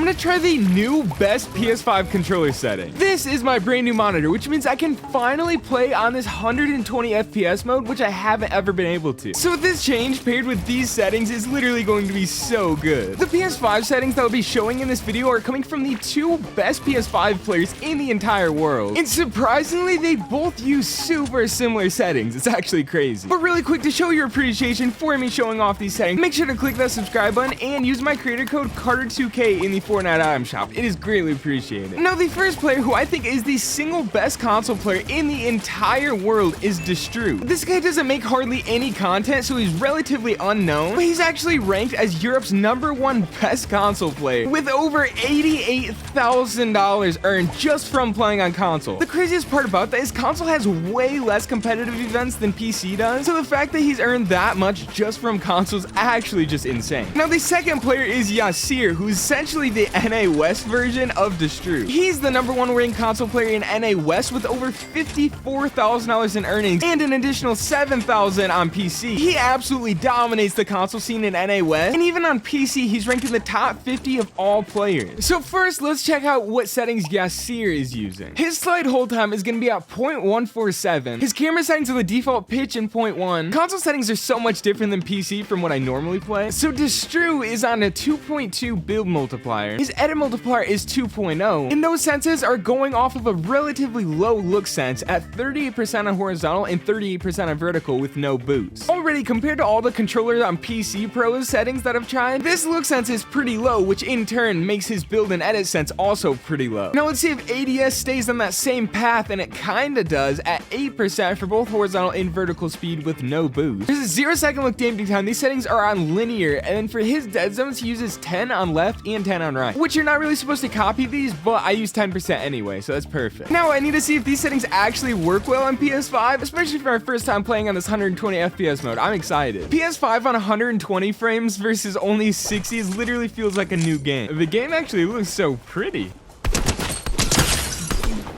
I'm gonna try the new best PS5 controller setting. This is my brand new monitor, which means I can finally play on this 120 FPS mode, which I haven't ever been able to. So this change paired with these settings is literally going to be so good. The PS5 settings that I'll be showing in this video are coming from the two best PS5 players in the entire world. And surprisingly, they both use super similar settings. It's actually crazy. But really quick, to show your appreciation for me showing off these settings, make sure to click that subscribe button and use my creator code Carter2K in the Fortnite item shop. It is greatly appreciated. Now, the first player who I think is the single best console player in the entire world is Destru. This guy doesn't make hardly any content, so he's relatively unknown, but he's actually ranked as Europe's #1 best console player with over $88,000 earned just from playing on console. The craziest part about that is console has way less competitive events than PC does, so the fact that he's earned that much just from console is actually just insane. Now, the second player is Yasir, who's essentially the NA West version of Destru. He's the #1 ranked console player in NA West with over $54,000 in earnings and an additional $7,000 on PC. He absolutely dominates the console scene in NA West, and even on PC, he's ranked in the top 50 of all players. So first, let's check out what settings Yasir is using. His slide hold time is going to be at 0.147. His camera settings are the default pitch in 0.1. Console settings are so much different than PC from what I normally play. So Destru is on a 2.2 build multiplier. His edit multiplier is 2.0, and those senses are going off of a relatively low look sense at 38% on horizontal and 38% on vertical with no boost. Already, compared to all the controllers on PC Pro's settings that I've tried, this look sense is pretty low, which in turn makes his build and edit sense also pretty low. Now let's see if ADS stays on that same path, and it kinda does at 8% for both horizontal and vertical speed with no boost. There's a 0-second look damping time. These settings are on linear, and then for his dead zones, he uses 10 on left and 10 on right, which you're not really supposed to copy these, but I use 10% anyway, so that's perfect. Now I need to see if these settings actually work well on PS5, especially for our first time playing on this 120 FPS mode. I'm excited. PS5 on 120 frames versus only 60 literally feels like a new game. The game actually looks so pretty.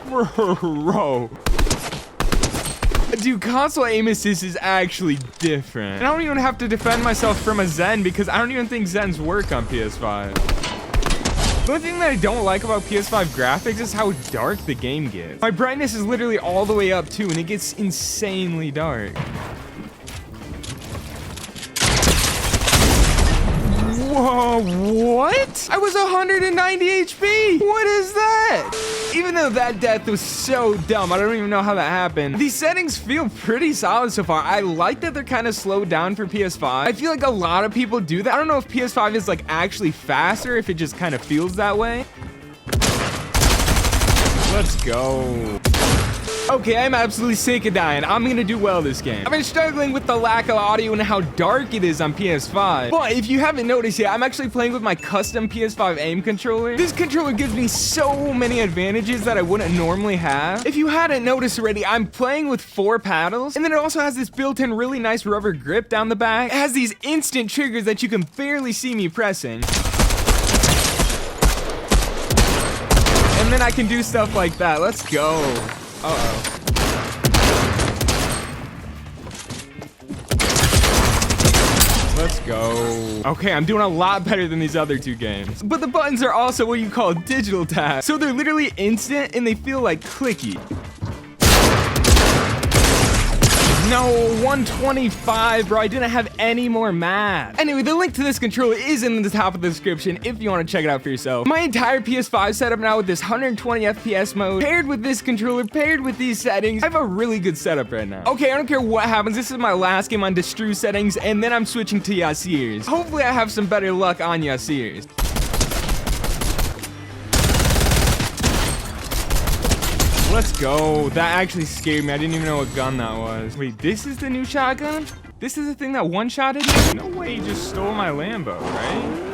Bro. Dude, console aim assist is actually different. And I don't even have to defend myself from a Zen because I don't even think Zens work on PS5. The only thing that I don't like about PS5 graphics is how dark the game gets. My brightness is literally all the way up too, and it gets insanely dark. Whoa, what? I was 190 HP. What is that? Even though that death was so dumb, I don't even know how that happened. These settings feel pretty solid so far. I like that they're kind of slowed down for PS5. I feel like a lot of people do that. I don't know if PS5 is like actually faster, if it just kind of feels that way. Let's go. Okay, I'm absolutely sick of dying. I'm gonna do well this game. I've been struggling with the lack of audio and how dark it is on PS5. But if you haven't noticed yet, I'm actually playing with my custom PS5 AIM controller. This controller gives me so many advantages that I wouldn't normally have. If you hadn't noticed already, I'm playing with 4 paddles, and then it also has this built-in really nice rubber grip down the back. It has these instant triggers that you can barely see me pressing. And then I can do stuff like that. Let's go. Uh-oh. Let's go. Okay, I'm doing a lot better than these other 2 games. But the buttons are also what you call digital tap. So they're literally instant and they feel like clicky. No, 125, bro. I didn't have any more math. Anyway, the link to this controller is in the top of the description if you want to check it out for yourself. My entire PS5 setup now with this 120 FPS mode, paired with this controller, paired with these settings, I have a really good setup right now. Okay, I don't care what happens. This is my last game on Destru settings, and then I'm switching to Yasir's. Hopefully, I have some better luck on Yasir's. Let's go. That actually scared me. I didn't even know what gun that was. Wait, this is the new shotgun? This is the thing that one-shotted me? No way he just stole my Lambo, right?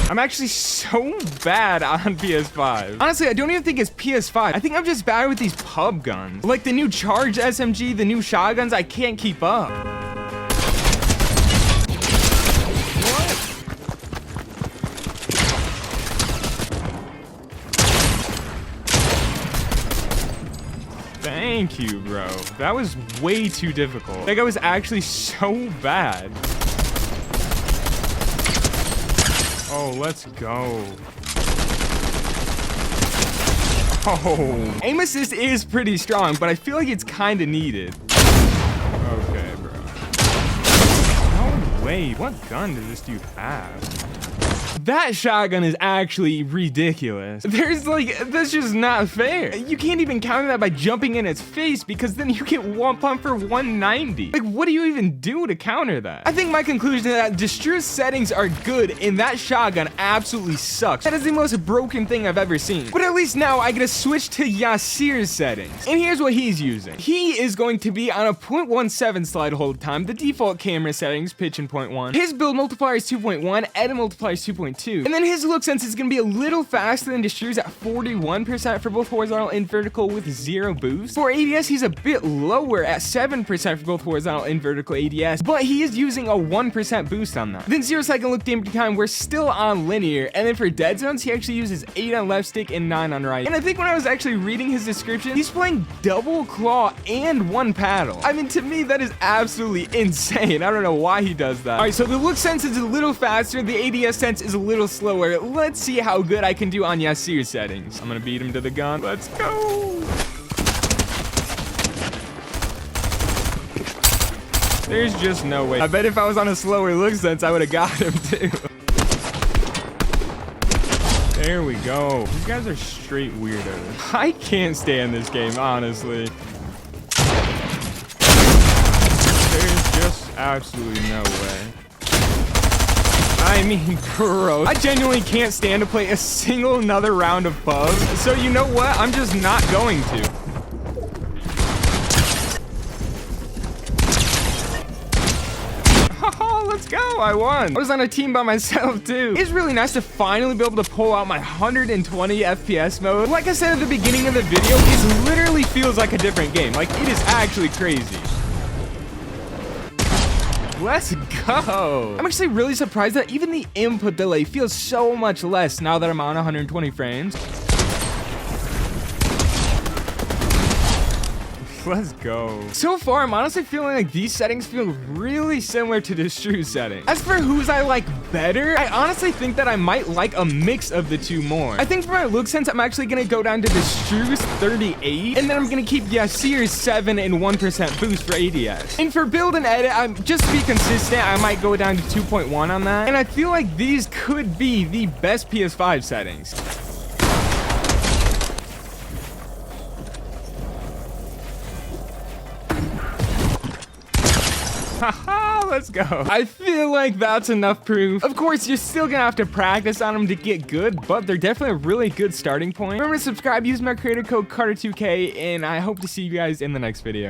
I'm actually so bad on PS5. Honestly, I don't even think it's PS5. I think I'm just bad with these pub guns. Like the new Charge SMG, the new shotguns, I can't keep up. Thank you, bro. That was way too difficult. Like, I was actually so bad. Oh, let's go. Oh, aim assist is pretty strong, but I feel like it's kind of needed. Okay, bro. No way. What gun does this dude have? That shotgun is actually ridiculous. That's just not fair. You can't even counter that by jumping in its face because then you get one pump for 190. Like, what do you even do to counter that? I think my conclusion is that Destru's settings are good and that shotgun absolutely sucks. That is the most broken thing I've ever seen. But at least now I get to switch to Yasir's settings. And here's what he's using. He is going to be on a 0.17 slide hold time, the default camera settings, pitch and 0.1. His build multiplier is 2.1, edit multiplier is 2.2. And then his look sense is going to be a little faster than Destru's at 41% for both horizontal and vertical with 0 boost. For ADS, he's a bit lower at 7% for both horizontal and vertical ADS, but he is using a 1% boost on that. Then 0-second look damage time, we're still on linear. And then for dead zones, he actually uses 8 on left stick and 9 on right. And I think when I was actually reading his description, he's playing double claw and 1 paddle. I mean, to me, that is absolutely insane. I don't know why he does that. All right, so the look sense is a little faster. The ADS sense is a little slower. Let's see how good I can do on Yasir's settings. I'm gonna beat him to the gun. Let's go. There's just no way. I bet if I was on a slower look sense, I would have got him too. There we go. These guys are straight weirdos. I can't stand this game, honestly. There's just absolutely no way. I mean, bro, I genuinely can't stand to play a single another round of PUBG. So you know what? I'm just not going to. Let's go. I won. I was on a team by myself too. It's really nice to finally be able to pull out my 120 FPS mode. Like I said at the beginning of the video, it literally feels like a different game. Like, it is actually crazy. Let's go. I'm actually really surprised that even the input delay feels so much less now that I'm on 120 frames. Let's go. So far, I'm honestly feeling like these settings feel really similar to Destru's settings. As for whose I like better, I honestly think that I might like a mix of the two more. I think for my look sense, I'm actually gonna go down to Destru's 38, and then I'm gonna keep Yasir's 7 and 1% boost for ADS. And for build and edit, just to be consistent, I might go down to 2.1 on that. And I feel like these could be the best PS5 settings. Haha, let's go. I feel like that's enough proof. Of course, you're still gonna have to practice on them to get good, but they're definitely a really good starting point. Remember to subscribe, use my creator code Carter2K, and I hope to see you guys in the next video.